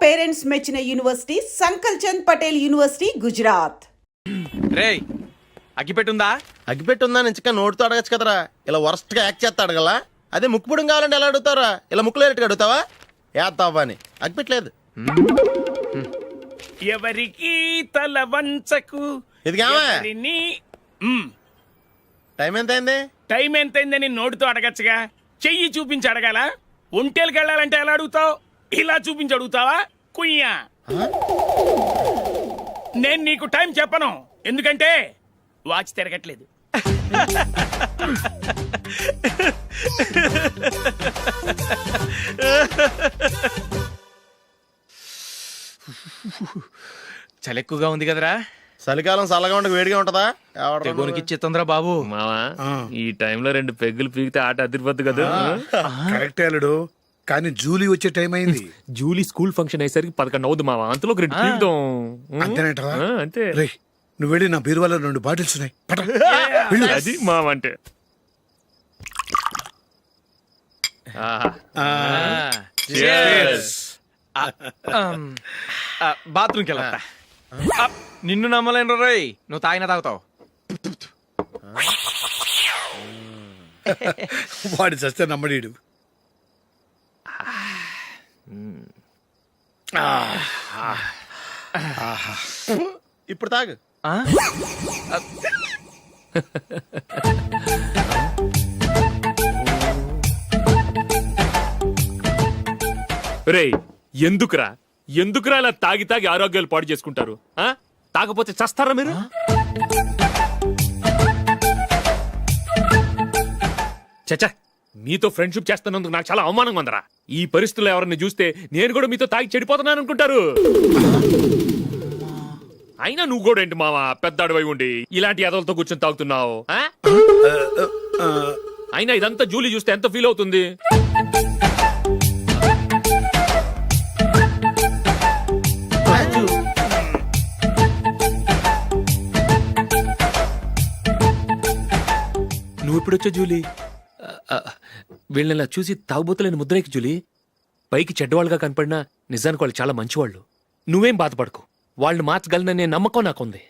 Parents మెచ్చిన university సంకల్ Chand Patel university Gujarat. రేయ్ అగ్గిపెట్టుందా? అగ్గిపెట్టుందా నుంచి నోటితో అడగచ్చు కదరా, ఇలా వరస్ట్ గా యాక్ట్ చేస్తా అడగలా. అదే ముక్కుపుడు కావాలంటే ఎలా అడుగుతారా, ఇలా ముక్కులేటట్టు అడుగుతావా? ఏత్తావా అని అగ్గిపెట్టలేదు. ఎవరికి తల వంచకు. ఇది కావా? టైం ఎంత అయింది? టైం ఎంతైందని నోటితో అడగచ్చుగా, చెయ్యి చూపించి అడగాల. ఒంటేలకు వెళ్ళాలంటే ఎలా అడుగుతావు? ఇలా చూపించి అడుగుతావా? కుయ్యా, నేను నీకు టైం చెప్పను, ఎందుకంటే వాచ్ తిరగట్లేదు. చలి ఎక్కువగా ఉంది కదరా. చలికాలం చల్లగా ఉండక వేడిగా ఉంటదా? తెగోనికి తొందర బాబు. మావా ఈ టైంలో 2 పెగ్గులు పీకితే ఆట అదిరిపోద్దు కదా. కరెక్ట్ అల్లుడు, కానీ జూలీ వచ్చే టైం అయింది. జూలీ స్కూల్ ఫంక్షన్ అయ్యేసరికి 11 అవుద్దు మావా, అంతలో 2 పీకుదాం. అంతేనేటవా? అంతే. రే, నువ్వు వెళ్ళి నా బీరువాలో 2 బాటిల్స్ ఉన్నాయి, పట. అది మావా అంటే. బాత్రూమ్కి వెళ్ళా. నిన్ను నమ్మలేను రోయ్, నువ్వు తాగినా తాగుతావు. వాడి చస్తే నమ్మడీడు. ఇప్పుడు తాగు. రేయ్ ఎందుకురా ఇలా తాగి తాగి ఆరోగ్యాలు పాడు చేసుకుంటారు? తాగపోతే చస్తారా మీరు? చచ్చా, మీతో ఫ్రెండ్షిప్ చేస్తున్నందుకు నాకు చాలా అవమానంగా ఉందరా. ఈ పరిస్థితుల్లో ఎవరిని చూస్తే నేను కూడా మీతో తాగి చెడిపోతున్నాను అనుకుంటారు. అయినా నువ్వు కూడా ఏంటి మావా, పెద్ద అడవై ఉండి ఇలాంటి ఎదలతో కూర్చొని తాగుతున్నావు? అయినా ఇదంతా జూలీ చూస్తే ఎంత ఫీల్ అవుతుంది? నువ్వు ఎప్పుడొచ్చా జూలీ? వీళ్ళని ఇలా చూసి తాగుబోతులేని ముద్రేకి జూలీ. పైకి చెడ్డవాళ్ళుగా కనపడినా నిజానికి వాళ్ళు చాలా మంచివాళ్ళు. నువ్వేం బాధపడకు, వాళ్ళని మార్చగలననే నమ్మకం నాకుంది.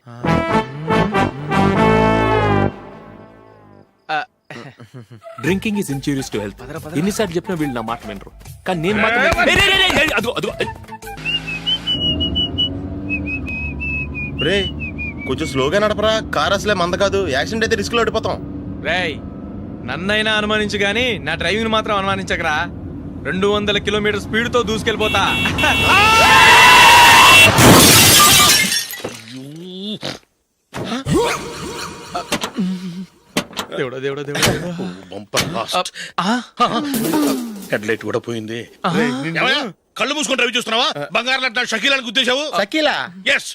Drinking is injurious to health. ఎన్నిసార్లు చెప్పినా వీళ్ళు నా మాట వినరు, కానీ నేను మాత్రం. రే కొంచెం స్లోగా నడపరా, కార్ అసలే మంద కాదు. యాక్సిడెంట్ అయితే రిస్క్ లో ఓడిపోతాం. రేయ్ నన్నైనా అనుమానించు గాని నా డ్రైవింగ్ మాత్రం అనుమానించకరా. 200 కిలోమీటర్ స్పీడ్ తో దూసుకెళ్ళిపోతా. దేవుడా దేవుడా దేవుడా, హెడ్ లైట్ కూడా పోయింది. కళ్ళు మూసుకొని రవి చూస్తున్నావా? బంగారం అంటే షకీలాని గుర్తించావు? షకీలా? ఎస్,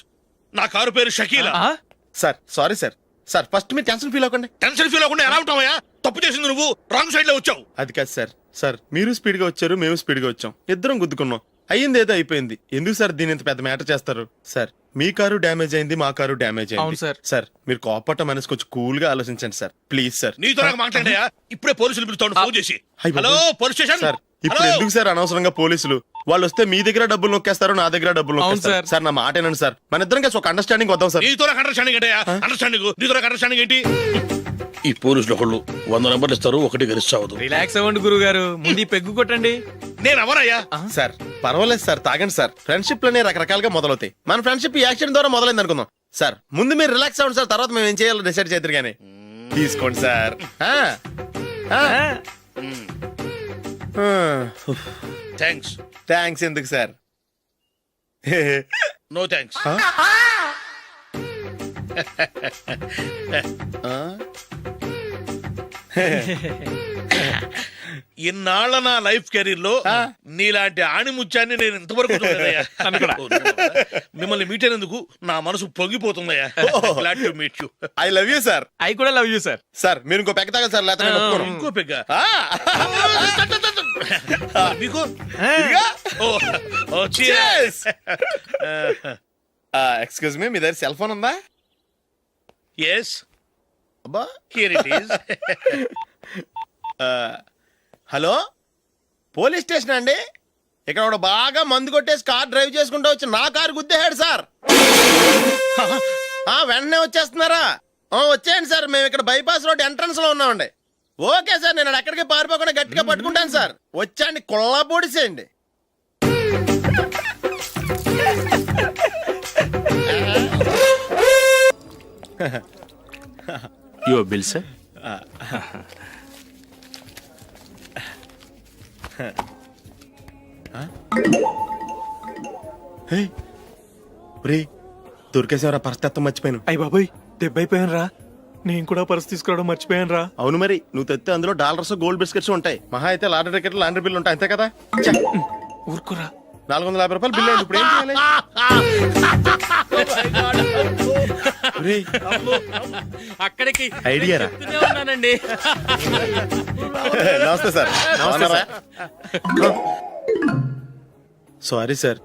నా కారు పేరు Shakeela. Sir sorry sir. Sir first మీరు టెన్షన్ ఫీల్ అవ్వకండి. టెన్షన్ ఫీల్ అవ్వకుండా ఎలా ఉంటావా? తప్పు చేసింది నువ్వు, రాంగ్ సైడ్ లో వచ్చావు. అది కాదు సార్. సార్ మీరు స్పీడ్ గా వచ్చారు, మేము స్పీడ్ గా వచ్చాం, ఇద్దరం గుద్దుకున్నాం. అయ్యింది ఏదో అయిపోయింది. ఎందుకు సార్ దీని ఇంత పెద్ద మ్యాటర్ చేస్తారు? సార్ మీ కారు డ్యామేజ్ అయింది, మా కారు డ్యామేజ్ అవును అయింది. సార్. సార్ మీరు కోపట్ట మనసు కొంచెం కూల్ గా ఆలోచించండి సార్, ప్లీజ్ సార్. నీతో నాకు మాట్లాడాయా? ఇప్పుడే పోలీసులు పిలుస్తాను, ఫోన్ చేసి. అయ్ బాబోయ్. Hello police station. సార్ ఇప్పుడు ఎందుకు సార్ అనవసరంగా పోలీసులు? వాళ్ళు వస్తే మీ దగ్గర డబ్బులు నొక్కేస్తారు, నా దగ్గర డబ్బులు నొక్కేస్తారు. సార్. సార్ నా మాట ఏనండి సార్, మన ఇద్దరం కలిసి ఒక అండర్స్టాండింగ్ వద్దాం సార్. నీతో నాకు అండర్స్టాండింగ్ ఏంటయ్యా? అండర్స్టాండింగ్ నీతో నాకు అండర్స్టాండింగ్ ఏంటి? ఈ పోలీసులు ఒకళ్ళు 100 నెంబర్లు ఇస్తారు, ఒకటి గెలిస్తావదు. రిలాక్స్ అవ్వండి గురువు గారు, ముందు ఈ పెగ్గు కొట్టండి. నేను ఎవరయ్యా? సార్ పర్వాలేదు సార్, తాగండి సార్. ఫ్రెండ్షిప్ లోనే రకరకాలుగా మొదలవుతాయి. మన ఫ్రెండ్షిప్ ఈ యాక్సిడెంట్ ద్వారా మొదలైంది అనుకుందాం. సార్ ముందు మీరు రిలాక్స్ అవ్వండి సార్, తర్వాత మేము ఏం చేయాలో డిసైడ్ చేద్దరు కానీ. తీసుకోండి సార్. థ్యాంక్స్. థ్యాంక్స్ ఎందుకు సార్? No thanks. ఇన్నాళ్ళ నా లైఫ్ కెరీర్ లో నీలాంటి ఆణిముత్యాన్ని నేను ఇంతవరకు చూడలేదయ్యా. మిమ్మల్ని మీట్ అయినందుకు నా మనసు పొంగిపోతుందయ్యా. Glad to meet you. I love you sir. I కూడా లవ్ యూ సార్. సార్ మీరు ఇంకో పెక్క తాగాలి సార్, లేకపోతే నేను ఒప్పుకోను. ఇంకో పెగ్గ మీకు? ఎక్స్క్యూజ్ మీ, మీ దగ్గర సెల్ ఫోన్ ఉందా? ఎస్, అబ్బా here it is. Hello police station అండి, ఇక్కడ ఒకడు బాగా మందు కొట్టేసి కార్ డ్రైవ్ చేసుకుంటూ వచ్చి నా కారు గుద్దేశాడు సార్. వెంటనే వచ్చేస్తున్నారా? వచ్చేయండి సార్, మేము ఇక్కడ బైపాస్ రోడ్ ఎంట్రన్స్ లో ఉన్నామండి. ఓకే సార్, నేను ఎక్కడికి పారిపోకుండా గట్టిగా పట్టుకుంటాను సార్. వచ్చాండి, కుళ్ళా పొడిసేయండి. Your bill sir. దొరికేసేవరా, పరిస్థితి మర్చిపోయాను. అయ్య బాబాయ్, దెబ్బైపోయాను రా. నేను కూడా పర్స్ తీసుకురావడం మర్చిపోయాను రా. అవును మరి, నువ్వు తెస్తే అందులో డాలర్స్ గోల్డ్ బిస్కెట్స్ ఉంటాయి. మహా అయితే లాటరీ టికెట్ లాండ్రీ బిల్లు ఉంటాయి, అంతే కదా. ఊరుకురా. 450 రూపాయలు బిల్లు అయింది. ఇప్పుడు ఏం చేయాలి? ఒరేయ్, అక్కడికి ఐడియా రా. చెప్తూనే ఉన్నానండి. నమస్తే సార్. నమస్తే సారీ సార్,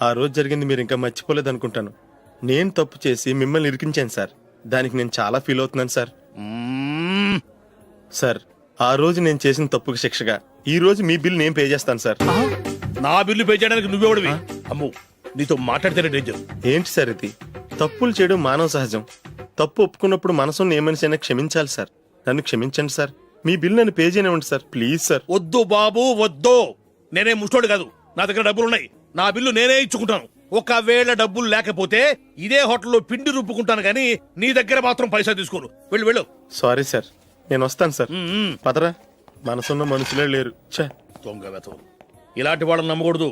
ఆ రోజు జరిగింది మీరు ఇంకా మర్చిపోలేదు అనుకుంటాను. నేను తప్పు చేసి మిమ్మల్ని ఇరికించాను సార్. దానికి నేను చాలా ఫీల్ అవుతున్నాను సార్. సార్, ఆ రోజు నేను చేసిన తప్పుకి శిక్షగా ఈ రోజు మీ బిల్ నేను పే చేస్తాను సార్. నా బిల్లు పే చేయడానికి నువ్వెవడివి? అమ్ము, నీతో మాట్లాడితేనే డేంజర్. ఏంటి సార్ ఇది? తప్పులు చేయడం మానవ సహజం. తప్పు ఒప్పుకున్నప్పుడు మనసుని ఏ మనిషి అయినా క్షమించాలి సార్. నన్ను క్షమించండి సార్. మీ బిల్ నన్ను పే చేయనివ్వండి సార్, ప్లీజ్ సార్. వద్దు బాబు, వద్దు. నేనే ముష్టోడు కాదు, నా దగ్గర డబ్బులు ఉన్నాయి. నా బిల్లు నేనే ఇచ్చుకుంటాను. ఒకవేళ డబ్బులు లేకపోతే ఇదే హోటల్లో పిండి రుబ్బుకుంటాను, కానీ నీ దగ్గర మాత్రం పైసా తీసుకోను. వెళ్ళు వెళ్ళు. సారీ సార్, నేను వస్తాను సార్. పదరా, మనసున్న మనుషులే లేరు. ఛే, దొంగ వెతవు. ఇలాంటి వాళ్ళని నమ్మకూడదు.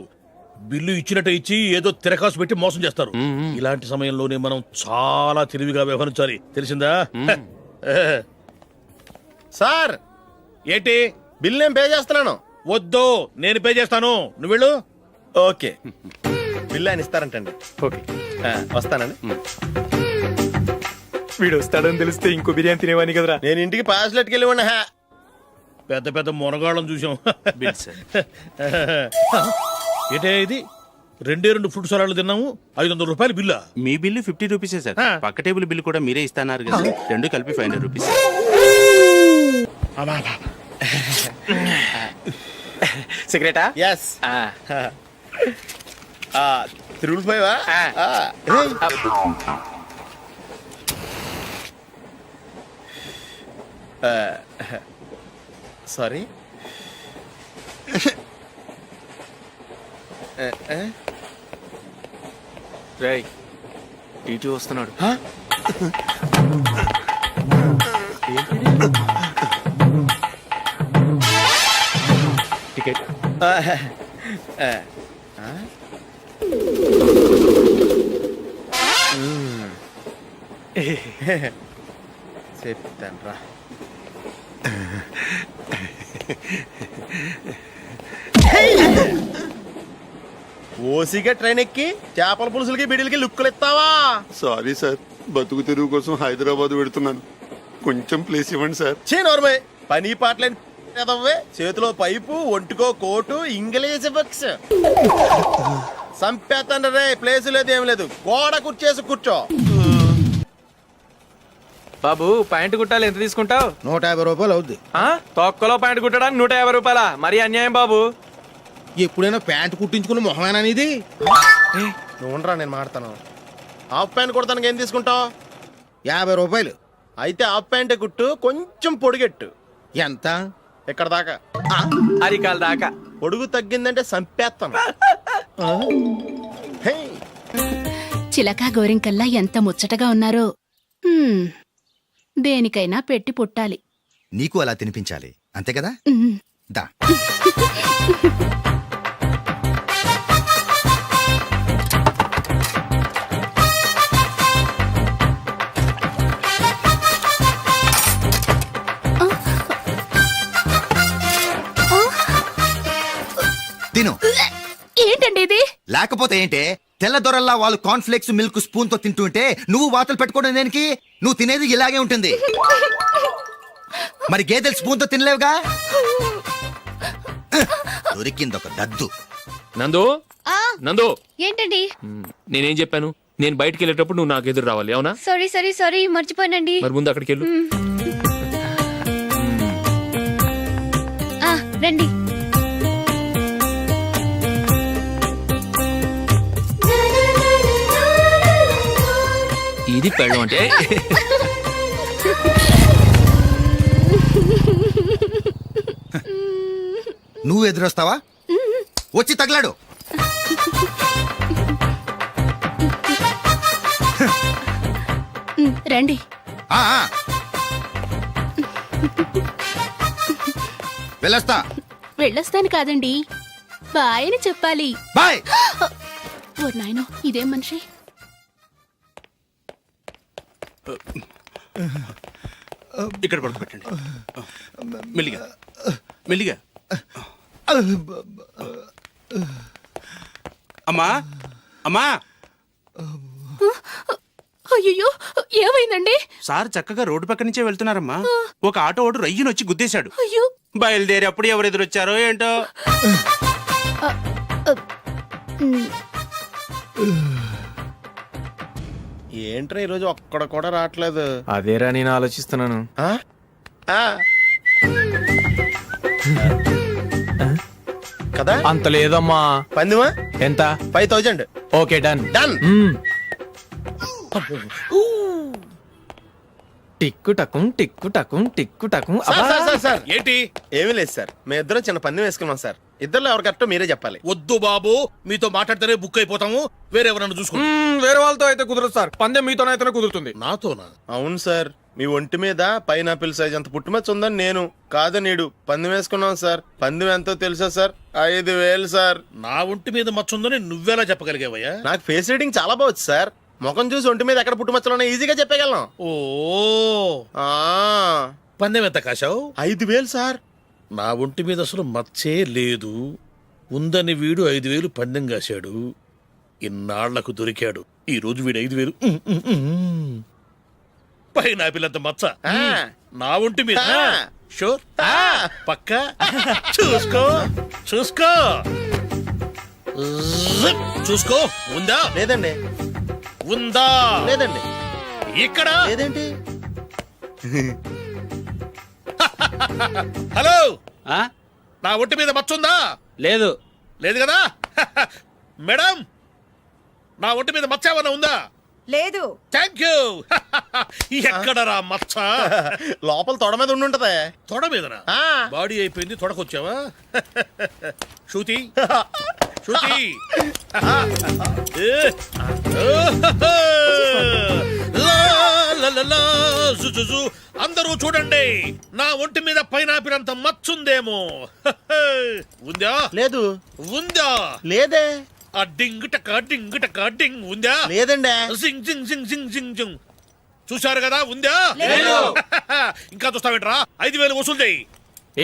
బిల్లు ఇచ్చినట్టు ఇచ్చి ఏదో తిరకాసు పెట్టి మోసం చేస్తారు. ఇలాంటి సమయంలోనే మనం చాలా తెలివిగా వ్యవహరించాలి, తెలిసిందా? సార్ ఏంటి? బిల్ నేను పే చేస్తున్నాను. వద్దు, నేను పే చేస్తాను, నువ్వు వెళ్ళు. ఓకే, బిల్ ఆయన ఇస్తారంటండి. ఓకే, వస్తానండి. వీడు వస్తాడని తెలిస్తే ఇంకో బిర్యానీ తినేవాని కదరా. నేను ఇంటికి పాస్లెట్కి వెళ్ళి ఉన్నా. పెద్ద పెద్ద మునగాళ్ళం చూసాం. Bill sir. ఏంటే ఇది? 2 ఫ్రూట్ సలాడ్లు తిన్నాము, 500 రూపాయలు బిల్లా? మీ బిల్లు 50 రూపీసే సార్. ఆ. పక్క టేబుల్ బిల్లు కూడా మీరే ఇస్తాన్నారు కదా, రెండు కలిపి 500 రూపీస్. సిగరెటా? ఎస్. 355. సారీ. రేయ్, టీటీ వస్తున్నాడు. టికెట్. చెప్తాను రా. ఓసిగా ట్రైన్ ఎక్కి చేపల పులుసులకి బిడిలకి లుక్కులు ఇస్తావా? సారీ సార్, బతుకు తెరువు కోసం హైదరాబాద్ పెడుతున్నాను. కొంచెం ప్లేస్ ఇవ్వండి సార్. నోర్మే, పని పాటలేని ఎదవ్వే. చేతిలో పైపు, ఒంటికో కోటు, ఇంగ్లీష్ బుక్స్. సంపేతండ్రి రే, ప్లేస్ లేదు ఏం లేదు. గోడ కుర్చేసి కూర్చో. బాబు, ప్యాంటు కుట్టాలి, ఎంత తీసుకుంటావు? 150 రూపాయలు అవుద్ది. తొక్కలో ప్యాంటు కుట్టడానికి 150 రూపాయల? మరి అన్యాయం బాబు. ఎప్పుడైనా ప్యాంట్ కుట్టించుకున్న మొహమేనా ఇది? నువ్వు ఉండరా, నేను మాడతాను. హాఫ్ ప్యాంట్ కుడతానికి ఏం తీసుకుంటావు? 50 రూపాయలు. అయితే హాఫ్ ప్యాంటే కుట్టు, కొంచెం పొడిగెట్టు. ఎంత? ఇక్కడ దాకా. అరికాల దాకా. పొడుగు తగ్గిందంటే సంపేస్తాను. హే, చిలకా గోరింకల్లా ఎంత ముచ్చటగా ఉన్నారో. దేనికైనా పెట్టి పుట్టాలి. నీకు అలా తినిపించాలి, అంతే కదా? దా. తిను. ఏంటండి ఇది? లేకపోతే ఏంటే? తెల్లదొరల్లా వాళ్ళు కార్న్ఫ్లేక్స్ మిల్క్ స్పూన్ తో తింటుంటే నువ్వు వాతలు పెట్టుకోవడం దేనికి? నువ్వు తినేది ఇలాగే ఉంటుంది. మరి గేదెలు స్పూన్ తో తినలేవుగా. దొరికిందొక దద్దు. నందు, నందు, ఏంటండి? నేనేం చెప్పాను? నేను బయటికి వెళ్ళేటప్పుడు నువ్వు నాకు ఎదురు రావాలి, అవునా? సారీ మర్చిపోయానండి. మరి ముందు అక్కడికి వెళ్ళు. రండి. ఇది పెళ్ళం అంటే. నువ్వు ఎదురొస్తావా? వచ్చి తగలాడు. రండి. ఆ, ఆ. వెళ్ళొస్తా. వెళ్ళొస్తాను కాదండి, బాయ్ అని చెప్పాలి. బాయ్. ఓ నాయనో, ఇదేం మనిషి. ఇక్కడ పడుకోబెట్టండి. మెల్లిగా మెల్లిగా. అమ్మా అమ్మా, అయ్యో, ఏమైందండి? సార్ చక్కగా రోడ్డు పక్క నుంచే వెళ్తున్నారమ్మా. ఒక ఆటో ఓడు రయ్యనొచ్చి గుద్దేశాడు. అయ్యో. బయలుదేరి అప్పుడు ఎవరు ఎదురొచ్చారో ఏంటో. ఏంట్రా ఈరోజు ఒక్కడ కూడా రావట్లేదు. అదేరా నేను ఆలోచిస్తున్నాను. ఆ? ఆ. కదా అంత లేదమ్మా. పందిమా ఎంత? 5000. Okay done. డన్. టిక్కు టకుం టిక్కు టకుం టిక్కు టకుం. సార్ ఏంటి? ఏమీ లేదు సార్, మేము ఇద్దరం చిన్న పందెం వేసుకున్నాం సార్. ఇద్దరు ఎవరు కరెక్టో మీరే చెప్పాలి. వద్దు బాబు, మీతో మాట్లాడితేనే బుక్ అయిపోతాము. వేరెవరన్నా చూసుకోండి. వేరే వాళ్ళతో అయితే కుదరదు సార్, పందెం మీతోనైతేనే కుదురుతుంది. నాతోనా? అవును సార్, మీ ఒంటి మీద పైనాపిల్ సైజ్ అంత పుట్టుమచ్చ ఉందని నేను కాదు నీడు పందెం వేసుకున్నాం సార్. పందెం ఎంతో తెలుసా సార్? 5000 సార్. నా ఒంటి మీద మచ్చ ఉందని నువ్వెలా చెప్పగలిగావయ్యా? నాకు ఫేస్ రీడింగ్ చాలా బాగుంది సార్. ముఖం చూసి ఒంటి మీద ఎక్కడ పుట్టుమచ్చలో ఈజీగా చెప్పగలను. ఓ, ఆ, పందెం ఎంత కాశావు? 5000 సార్. నా ఒంటి మీద అసలు మచ్చే లేదు. ఉందని వీడు 5000 పందెం కాశాడు. ఇన్నాళ్లకు దొరికాడు. ఈ రోజు వీడు 5000. పైన పిల్లంత మచ్చ ఆ. నా ఒంటి మీద. ఆ. షూర్? ఆ. పక్క చూసుకో చూసుకో జిప్. చూసుకో. ఉందా? లేదండి. ఉందా? లేదండి. ఇక్కడ లేదేంటి? హలో, నా ఒంటి మీద మచ్చ ఉందా? లేదు. లేదు కదా? మేడం, నా ఒంటి మీద మచ్చ ఏమన్నా ఉందా? లేదు. Thank you. ఎక్కడరా మచ్చ? లోపల తొడ మీద ఉండుంటదే. తొడ మీదనా? ఆ. బాడీ అయిపోయింది, తొడకొచ్చావా? శృతి శృతి. అందరూ చూడండి, నా ఒంటి మీద పైనాపిల్ అంత మచ్చుందేమో. ఉందా? లేదు. ఉందా? లేదే. ఆ డింగ్ టక డింగ్ టక డింగ్ ఉందా? లేదండి. జింగ్ జింగ్ జింగ్ జింగ్ జింగ్ జింగ్. చూశారు కదా? ఉందా? ఇంకా చూస్తావేంట్రా? 5000 వసూలు చేయి.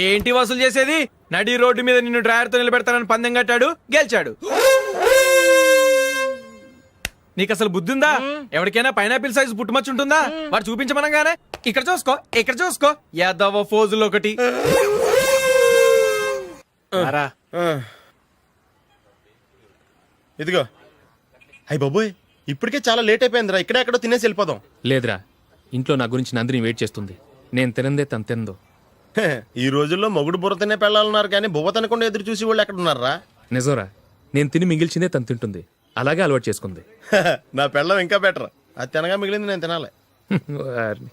ఏంటి వసూలు చేసేది? నడి రోడ్డు మీద నిన్ను డ్రైవర్ తో నిలబెడతానని పందెం కట్టాడు, గెలిచాడు. నీకు అసలు బుద్ధి ఉందా? ఎవరికైనా పైనాపిల్ సైజ్ పుట్టుమచ్చు ఉంటుందా? వాడు చూపించమనగానే ఇక్కడ చూసుకో, ఇక్కడ చూసుకో, యాదవ ఫోజులు ఒకటి. రా. ఇదిగో. అయ్య బాబోయ్, ఇప్పటికే చాలా లేట్ అయిపోయిందిరా. ఇక్కడే ఎక్కడో తినేసి వెళ్ళిపోదాం. లేదురా, ఇంట్లో నా గురించి నందిని వెయిట్ చేస్తుంది. నేను తినందే తను తిందో. హే, ఈ రోజుల్లో మొగుడు బుర్ర తినే పెళ్ళాలన్నారు కానీ బువ్వ తినకుండా ఎదురు చూసి వాళ్ళు ఎక్కడ ఉన్నారా? నిజంరా, నేను తిని మిగిల్చిందే తను తింటుంది. అలాగే అలవాటు చేసుకుంది. నా పెళ్ళం ఇంకా బెటర్. అది తినగా మిగిలింది నేను తినాలి. వారిని.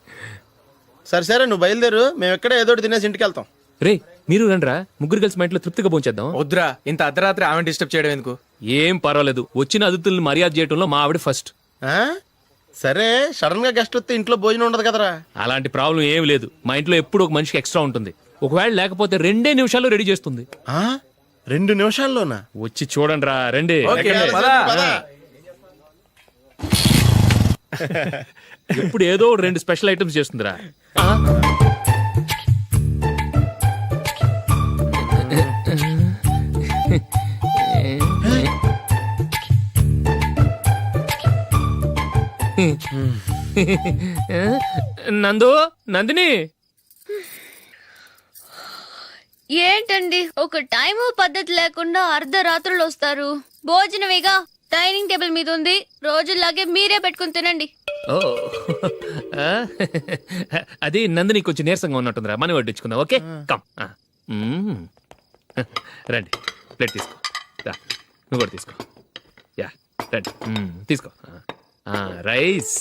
సరే సరే, నువ్వు బయలుదేరు. మేము ఎక్కడ ఏదో ఒకటి తినేసి ఇంటికి వెళ్తాం. రే, మీరు రండ్రా, ముగ్గురు కలిసి మా ఇంట్లో తృప్తిగా పోంచేద్దాం. వద్దురా, ఇంత అర్ధరాత్రి ఆమె డిస్టర్బ్ చేయడం ఎందుకు? ఏం పర్వాలేదు, వచ్చిన అతిథుల్ని మర్యాద చేయడంలో మా ఆవిడ ఫస్ట్. ఆ? సరే, సడన్ గా గెస్ట్ వస్తే ఇంట్లో భోజనం ఉండదు కదరా. అలాంటి ప్రాబ్లం ఏం లేదు. మా ఇంట్లో ఎప్పుడు ఒక మనిషికి ఎక్స్ట్రా ఉంటుంది. ఒకవేళ లేకపోతే 2 నిమిషాల్లో రెడీ చేస్తుంది. ఆ? 2 నిమిషాల్లోనా? వచ్చి చూడండి రా, రండి. ఓకే, సరే, పద. పద. ఎప్పుడు ఏదో 2 స్పెషల్ ఐటమ్స్ చేస్తుందిరా. నందు, నందిని. ఏంటండి ఒక టైము పద్ధతి లేకుండా అర్ధరాత్రులు వస్తారు? భోజనమేగా డైనింగ్ టేబుల్ మీద ఉంది, రోజుల్లాగే మీరే పెట్టుకుని తినండి. ఓ, అది నందిని కొంచెం నీరసంగా ఉన్నట్టుందిరా, మనీ వడ్డించుకుందాం. Okay, come. రండి, ప్లేట్ తీసుకో. రా, నువ్వు కూడా తీసుకో. యా, రండి, తీసుకో. రైస్.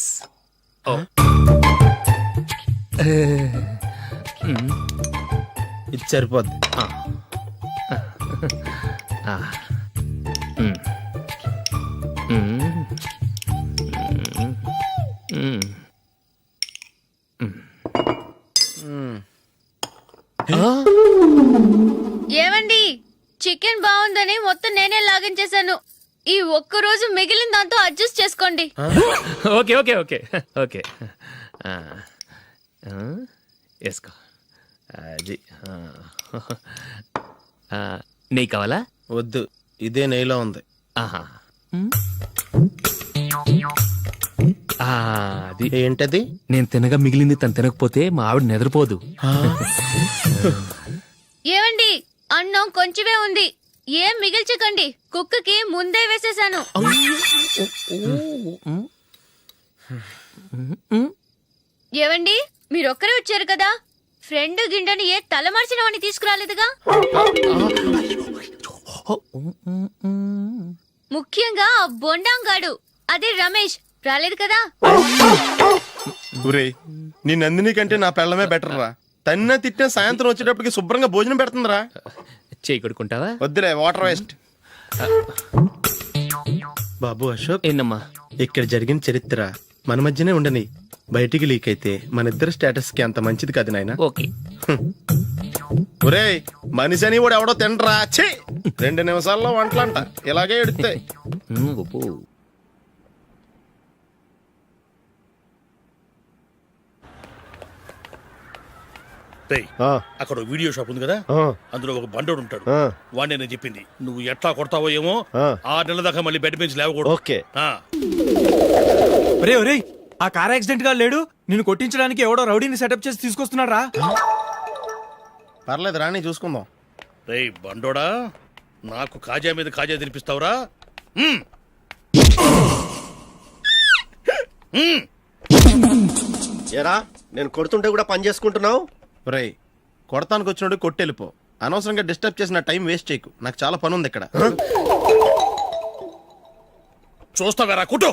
ఇది సరిపోద్ది. ఏమండి చికెన్ బాగుందని మొత్తం నేనే లాగించేశాను. ఈ ఒక్క రోజు మిగిలిన దాంతో అడ్జస్ట్ చేసుకోండి. ఓకే ఓకే ఓకే ఓకే వేసుకో. అది నెయ్యి కావాలా? వద్దు, ఇదే నెయ్యిలో ఉంది. ఆహా. అది ఏంటది? నేను తినగా మిగిలింది తను తినకపోతే మా ఆవిడ నిద్రపోదు. ఏమండి అన్నం కొంచెమే ఉంది, ఏం మిగిల్చకండి. కుక్కకి ముందే వేసేసాను. ఏవండి మీరొక్కరే వచ్చారు కదా, ఫ్రెండ్ గిండెని ఏ తలమార్చిన వాడిని తీసుకురాలేదుగా? ముఖ్యంగా ఆ బొండాంగాడు అదే రమేష్ రాలేదు కదా? ఊరే, నీ నందిని కంటే నా పెళ్ళమే బెటర్ రా. తన్న తిట్టిన సాయంత్రం వచ్చేటప్పటికి శుభ్రంగా భోజనం పెడుతుందిరా. చేయి కొడుకుంటావా? వద్దులే, వాటర్ వేస్ట్. బాబు అశోక్, ఏందమ్మా? ఇక్కడ జరిగిన చరిత్ర మన మధ్యనే ఉండని, బయటికి లీక్ అయితే మన ఇద్దరు స్టేటస్ కి అంత మంచిది కాదు నాయన. ఓకే. ఒరే, మనిషి అని కూడా ఎవడో తినరా. ఛీ, 2 నిమిషాల్లో వంటలంట ఇలాగే ఎడితే. రేయ్, అక్కడ ఓ వీడియో షాప్ ఉంది కదా, అందులో ఒక బండోడు ఉంటాడు. వాడిని నేను చెప్పింది నువ్వు ఎట్లా కొడతావో ఏమో, 6 నెలల దాకా మళ్ళీ బెడ్ నుంచి లేవకూడదు. ఓకే. ఒరే ఒరే, ఆ కార్ యాక్సిడెంట్ గా లేడు, నిన్ను కొట్టించడానికి ఎవడో రౌడీని సెటప్ చేసి తీసుకొస్తున్నాడు రా. పర్లేదు రాని, చూసుకుందాం. రేయ్ బండోడా, నాకు కాజా మీద కాజా తినిపిస్తావురా? ఏరా, నేను కొడుతుంటే కూడా పని చేసుకుంటున్నావు? రేయ్, కొడతానికి వచ్చినోడు కొట్టెళ్ళిపో. అనవసరంగా డిస్టర్బ్ చేసిన టైం వేస్ట్ చేయకు, నాకు చాలా పని ఉంది ఇక్కడ. చూస్తావేరా కుట్టు.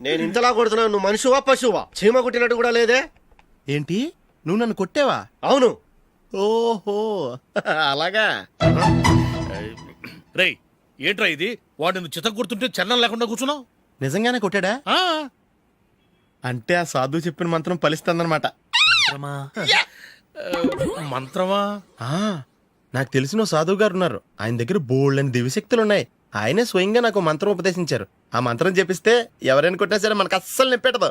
నేను ఇంతలా కొడుతున్నావు, నువ్వు మనిషివా పశువా? చీమ కుట్టినట్టు కూడా లేదే. ఏంటి, నువ్వు నన్ను కొట్టేవా? అవును. ఓహో అలాగా. రేయ్ ఏంట్రా ఇది, వాడు నువ్వు చిత్త కొడుతుంటే చలనం లేకుండా కూర్చున్నావు? నిజంగానే కొట్టాడా? అంటే ఆ సాధువు చెప్పిన మంత్రం ఫలిస్తుందన్నమాట. మంత్రమా? నాకు తెలిసిన ఓ సాధువు గారు ఉన్నారు, ఆయన దగ్గర బోల్డని దివ్యశక్తులు ఉన్నాయి. ఆయనే స్వయంగా నాకు మంత్రం ఉపదేశించారు. ఆ మంత్రం చెప్పిస్తే ఎవరైనా కొట్టినా సరే మనకు అస్సలు నిప్పెట్టదు.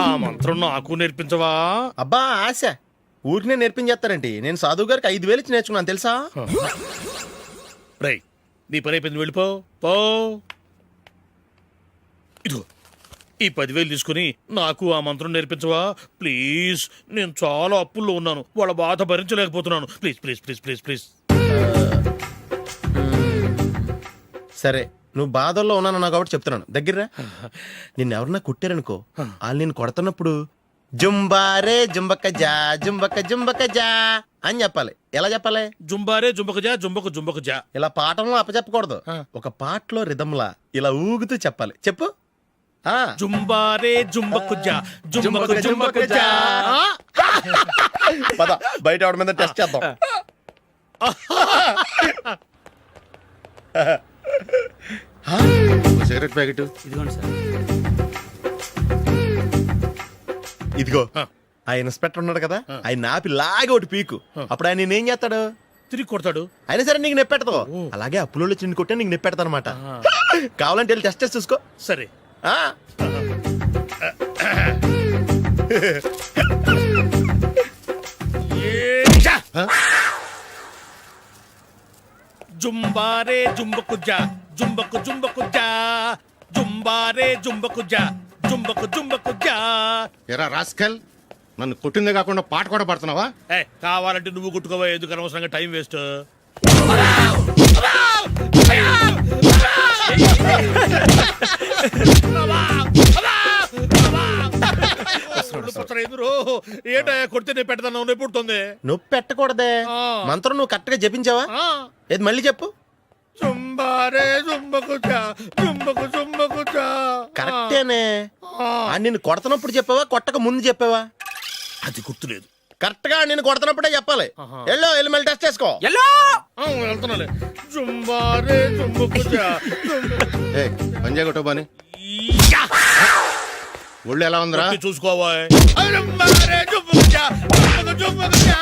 ఆ మంత్రం నాకు నేర్పించవా? అబ్బా ఆశ, ఊరినే నేర్పించేస్తారండి. నేను సాధువు గారికి 5,000 ఇచ్చి నేర్చుకున్నాను తెలుసా? రేయ్, నీ పని అయిపోయింది, వెళ్ళిపో పో. ఇదిగో ఈ 10,000 తీసుకుని నాకు ఆ మంత్రం నేర్పించవా ప్లీజ్? నేను చాలా అప్పుల్లో ఉన్నాను, వాళ్ళ బాధ భరించలేకపోతున్నాను. Please please please please please. సరే, నువ్వు బాధల్లో ఉన్నాను నాకు కాబట్టి చెప్తున్నాను. దగ్గర నిన్ను ఎవరన్నా కుట్టారనుకో, వాళ్ళు నేను కొడుతున్నప్పుడు జుంబారే జుంబక జా జుంబక జుంబక జా అని చెప్పాలి. ఎలా చెప్పాలి? జుంబారే జుంబక జా జుంబకు జుంబకు జా. ఇలా పాఠంలో అప్పచెప్పకూడదు, ఒక పాటలో రిధంలా ఇలా ఊగుతూ చెప్పాలి. చెప్పు. జుంబారే జుంబకు జా జుంబకు జుంబకు జా. పద బయట ఆవిడ మీద టెస్ట్ చేద్దాం. సిగరెట్ ప్యాకెట్ ఇదిగోండి సార్. ఇదిగో. ఆ ఇన్స్పెక్టర్ ఉన్నాడు కదా, ఆయన ఆపి లాగే ఒకటి పీకు. అప్పుడు ఆయన నేనేం చేస్తాడు? తిరిగి కొడతాడు. అయినా సరే నీకు నెప్పెడతావు. అలాగే అప్పులో చిన్న కొట్టే నీకు నెప్పెడతా అనమాట. కావాలంటే వెళ్ళి టెస్ట్ చేసి చూసుకో. సరే. జుంబారే జుంబకు జా జుంబకు జుంబకు జా జుంబారే జుంబకు జా జుంబకు జుంబకు జా. ఎరా రాస్కల్, నన్ను కొట్టిందే కాకుండా పాట కూడా పడుతున్నావా? కావాలంటే నువ్వు కొట్టుకోవా, ఎందుకు అనవసరంగా టైం వేస్ట్. ఏంటో కొడితే నేను పెడతాను, నొప్పి పుడుతుంది. నొప్పి పెట్టకూడదే. మంత్రం నువ్వు కరెక్ట్ గా జపించావా? ఏది మళ్ళీ చెప్పు. జుంబారే జుంబకుచా జుంబకు జుంబకుచా. కరెక్టేనే నిన్ను కొడుతున్నప్పుడు చెప్పావా కొట్టక ముందు చెప్పావా? అది గుర్తులేదు. కరెక్ట్ గా నేను కొడుతున్నప్పుడే చెప్పాలి. వెళ్ళి మళ్ళీ టెస్ట్ చేసుకో. వెళ్తున్నాలే. జుంబారే జుంబకుచా. పంజా కొట్టు బాని. ఒళ్ళు ఎలా ఉందిరా? చూసుకోవా. జుంబారే జుంబకుచా జుంబకు జుంబకుచా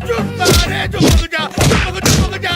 జుంబారే జుంబకుచా జుంబకు జుంబకుచా.